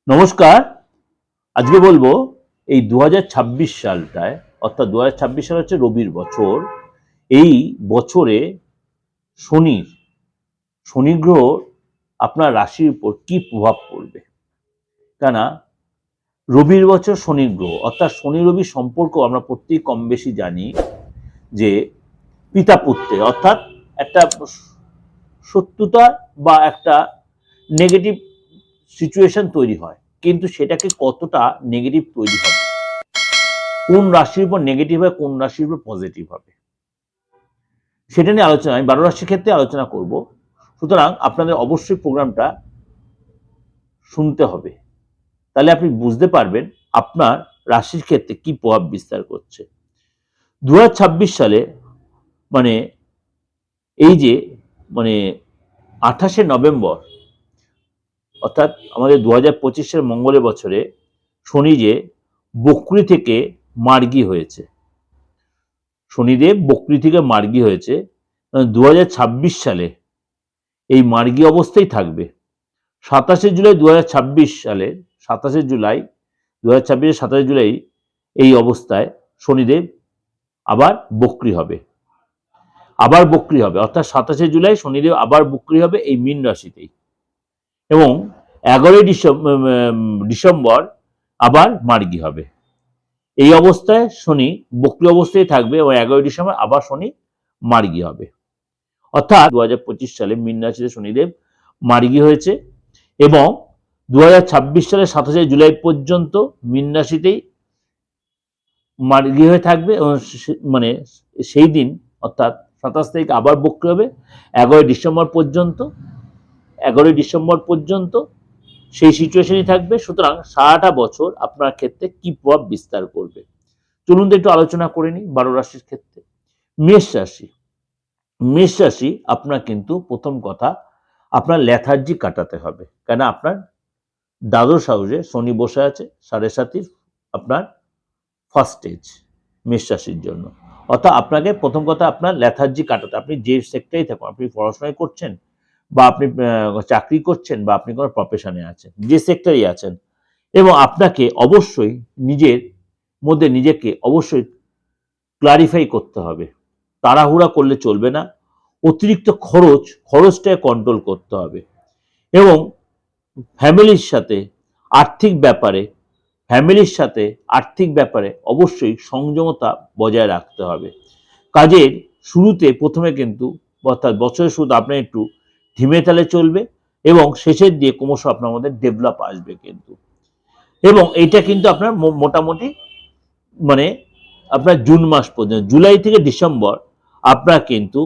নমস্কার। আজকে বলবো এই 2026 সালটায়, অর্থাৎ 2026 সাল হচ্ছে রবির বছর। এই বছরে শনি গ্রহ আপনার রাশির উপর কি প্রভাব পড়বে। কেন রবির বছর শনি গ্রহ, অর্থাৎ শনি রবি সম্পর্ক আমরা প্রত্যেক কম বেশি জানি যে পিতা পুত্রের, অর্থাৎ একটা শত্রুতা বা একটা নেগেটিভ সিচুয়েশন তৈরি হয়, কিন্তু সেটাকে কতটা নেগেটিভ তৈরি হবে, কোন রাশির উপর নেগেটিভ হয়, কোন রাশির উপর পজিটিভ হবে, সেটা নিয়ে আলোচনা আমি 12 রাশির ক্ষেত্রে আলোচনা করব। সুতরাং আপনাদের অবশ্যই প্রোগ্রামটা শুনতে হবে, তাহলে আপনি বুঝতে পারবেন আপনার রাশির ক্ষেত্রে কি প্রভাব বিস্তার করছে। 2026 সালে মানে এই যে 28শে নভেম্বর, অর্থাৎ আমাদের 2025 সালের মঙ্গলের বছরে শনি যে বকরি থেকে মার্গী হয়েছে, শনিদেব বকরি থেকে মার্গী হয়েছে, 2026 সালে এই মার্গী অবস্থায় থাকবে। 27শে জুলাই 2026 সালে, 27শে জুলাই 2026 27শে জুলাই এই অবস্থায় শনিদেব আবার বকরি হবে, অর্থাৎ 27শে জুলাই শনিদেব আবার বকরি হবে এই মীন রাশিতেই, এবং 11ই ডিসেম্বর আবার মার্গী হবে। এই অবস্থায় শনি বক্রি অবস্থায় থাকবে এবং 11ই ডিসেম্বর আবার শনি মার্গী হবে। অর্থাৎ 2025 সালে মীন রাশিতে শনিদেব মার্গী হয়েছে এবং 2026 সালে 27শে জুলাই পর্যন্ত মীন রাশিতেই মার্গী হয়ে থাকবে এবং সেই দিন অর্থাৎ 27 তারিখ আবার বক্রি হবে 11ই ডিসেম্বর পর্যন্ত সেই সিচুয়েশনই থাকবে। সুতরাং সারাটা বছর আপনার ক্ষেত্রে কি প্রভাব বিস্তার করবে চলুন একটু আলোচনা করে নিই। 12 রাশির ক্ষেত্রে মেষ রাশি আপনার কিন্তু প্রথম কথা আপনার লেথার্জি কাটাতে হবে, কেন আপনার দ্বাদশ হাউসে শনি বসে আছে 7.5 আপনার ফার্স্ট স্টেজ মেষ রাশির জন্য। অর্থাৎ আপনাকে প্রথম কথা আপনার লেথার্জি কাটাতে, আপনি যে সেক্টরেই থাকুন, আপনি পড়াশোনা করছেন বা আপনি চাকরি করছেন বা আপনি কোনো প্রফেশনে আছেন, যে সেক্টরেই আছেন, এবং আপনাকে অবশ্যই নিজের মধ্যে নিজেকে অবশ্যই ক্লারিফাই করতে হবে। তাড়াহুড়া করলে চলবে না, অতিরিক্ত খরচটাকে কন্ট্রোল করতে হবে, এবং ফ্যামিলির সাথে আর্থিক ব্যাপারে অবশ্যই সংযমতা বজায় রাখতে হবে। কাজের শুরুতে প্রথমে কিন্তু, অর্থাৎ বছরের শুরুতে আপনার একটু ধিমে তালে চলবে এবং শেষের দিয়ে ক্রমশ আপনার মধ্যে ডেভেলপ আসবে কিন্তু, এবং এইটা কিন্তু আপনার মোটামুটি আপনার জুন মাস পর্যন্ত, জুলাই থেকে ডিসেম্বর আপনার কিন্তু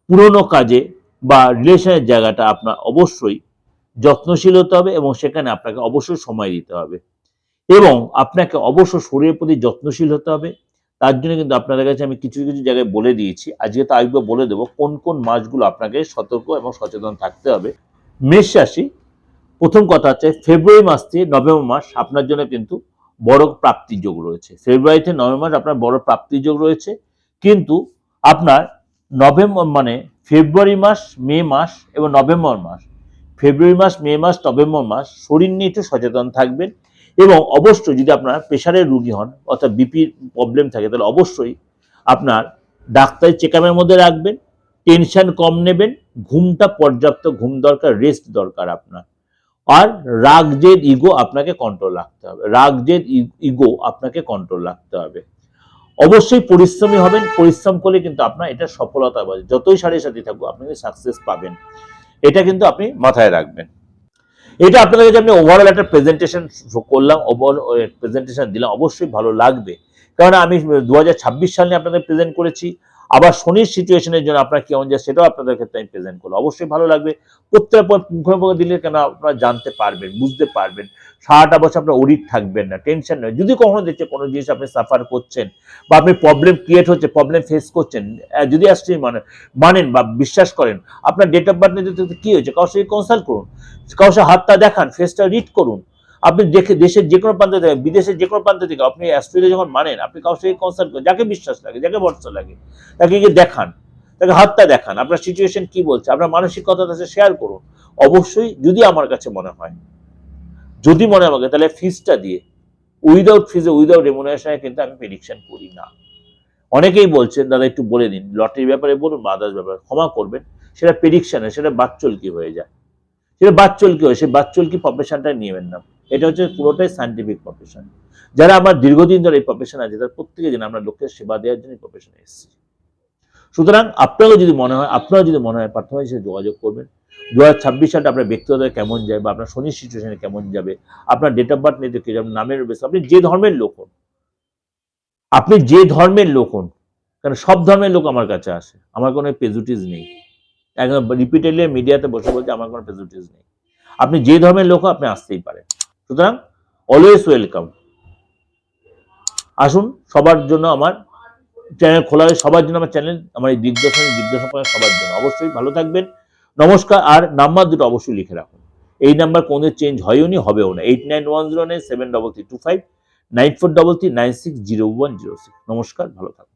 পুরনো কাজে বা রিলেশনের জায়গাটা আপনার অবশ্যই যত্নশীল হতে হবে এবং সেখানে আপনাকে অবশ্যই সময় দিতে হবে এবং আপনাকে অবশ্য শরীরের প্রতি যত্নশীল হতে হবে। তার জন্য কিন্তু আপনাদের কাছে আমি কিছু জায়গায় বলে দিয়েছি, আজকে তো আরেকবার বলে দেবো কোন কোন মাসগুলো আপনাকে সতর্ক এবং সচেতন থাকতে হবে। মেষ রাশি প্রথম কথা হচ্ছে ফেব্রুয়ারি মাস থেকে নভেম্বর মাস আপনার জন্য কিন্তু বড় প্রাপ্তির যোগ রয়েছে। ফেব্রুয়ারি থেকে নভেম্বর মাস আপনার বড় প্রাপ্তির যোগ রয়েছে, কিন্তু আপনার ফেব্রুয়ারি মাস, মে মাস এবং নভেম্বর মাস, নভেম্বর মাস শরীর নিয়ে একটু সচেতন থাকবেন এবং অবশ্যই যদি আপনার প্রেশারের রোগী হন অর্থাৎ বিপির প্রবলেম থাকে তাহলে অবশ্যই আপনার ডাক্তারি চেকআপের মধ্যে রাখবেন, টেনশন কম নেবেন, ঘুমটা পর্যাপ্ত ঘুম দরকার, রেস্ট দরকার আপনার, আর রাগ জেদ ইগো আপনাকে কন্ট্রোল রাখতে হবে। অবশ্যই পরিশ্রমী হবেন, পরিশ্রম করলে কিন্তু আপনার এটা সফলতা পাবে, যতই সাথে থাকুক আপনি সাকসেস পাবেন, এটা কিন্তু আপনি মাথায় রাখবেন। এটা আপনাদের কাছে আমি ওভারঅল একটা প্রেজেন্টেশন করলাম, ওভারঅল প্রেজেন্টেশন দিলাম, অবশ্যই ভালো লাগবে, কারণ আমি 2026 সাল নিয়ে আপনাদের প্রেজেন্ট করেছি, আবার শনির সিচুয়েশনের জন্য আপনার কেমন যায় সেটাও আপনাদের ক্ষেত্রে আমি প্রেজেন্ট করলাম, অবশ্যই ভালো লাগবে। প্রত্যেক পুঙ্খানুপুঙ্খ দিলে কেন আপনারা জানতে পারবেন, বুঝতে পারবেন, সারাটা বছর আপনার অডিট থাকবেন না, টেনশন নয়। যদি কখনো দেখছে কোনো জিনিস আপনি সাফার করছেন বা আপনি প্রবলেম ক্রিয়েট হচ্ছে, প্রবলেম ফেস করছেন, যদি অ্যাকচুয়ালি মানেন বা বিশ্বাস করেন, আপনার ডেট অফ বার্থ কি হয়েছে কারোর সাথে কনসাল্ট করুন, কারোর সাথে হাতটা দেখান, ফেসটা রিড করুন। আপনি দেখে দেশের যে কোনো প্রান্ত থেকে, বিদেশের যে কোনো প্রান্ত থেকে আপনি অ্যাস্ট্রোলজি যখন মানেন, আপনি কারোর সাথে কনসাল্ট করেন, যাকে বিশ্বাস লাগে, যাকে ভরসা লাগে, তাকে গিয়ে দেখান, তাকে হাতটা দেখান, আপনার সিচুয়েশন কি বলছে, আপনার মানসিকতা শেয়ার করুন। অবশ্যই যদি আমার কাছে মনে হয় যদি মনে হয় আমাকে, তাহলে ফিজটা দিয়ে, উইদাউট ফিজে উইদাউট রেমুনারেশনে কিন্তু আমি প্রেডিকশন করি না। অনেকেই বলছেন দাদা একটু বলে দিন, লটারির ব্যাপারে বলুন বা আদার্স ব্যাপারে, ক্ষমা করবেন, সেটা প্রেডিকশনে, সেটা বাকচলকি হয়ে যায়, সেটা বাকচলকি হয়, সেই বাকচলকি প্রফেশনটা নেবেন না। এটা হচ্ছে পুরোটাই সায়েন্টিফিক প্রফেশন। যারা আমার দীর্ঘদিন ধরে এই প্রফেশন আছে, তারা প্রত্যেকে জানে আমরা লোকের সেবা দেওয়ার জন্য প্রফেশনে এসেছি। সুতরাং আপনারও যদি মনে হয়, প্রাথমিক হিসেবে যোগাযোগ করবেন। 2026 সালটা আপনার ব্যক্তিগত কেমন যায়, বা আপনার শনির সিচুয়েশনে কেমন যাবে, আপনার ডেট অফ বার্থ নিতে কে যাবেন, নামের বেশ, আপনি যে ধর্মের লোক হন, কারণ সব ধর্মের লোক আমার কাছে আসে, আমার কোনো পেজুটিস নেই, একদম রিপিটেডলি মিডিয়াতে বসে বলতে আমার কোনো পেজুটিস নেই। আপনি যে ধর্মের লোক আপনি আসতেই পারেন। সুতরাং অলওয়েজ ওয়েলকাম। আসুন, সবার জন্য আমার চ্যানেল খোলা হয়, সবার জন্য আমার চ্যানেল, আমার এই দিগদর্শন সবার জন্য। অবশ্যই ভালো থাকবেন, নমস্কার। আর নাম্বার দুটো অবশ্যই লিখে রাখুন, এই নাম্বার কোনো চেঞ্জ হয়নি, হবেও না। 8910973325, 9433960106। নমস্কার, ভালো থাকুন।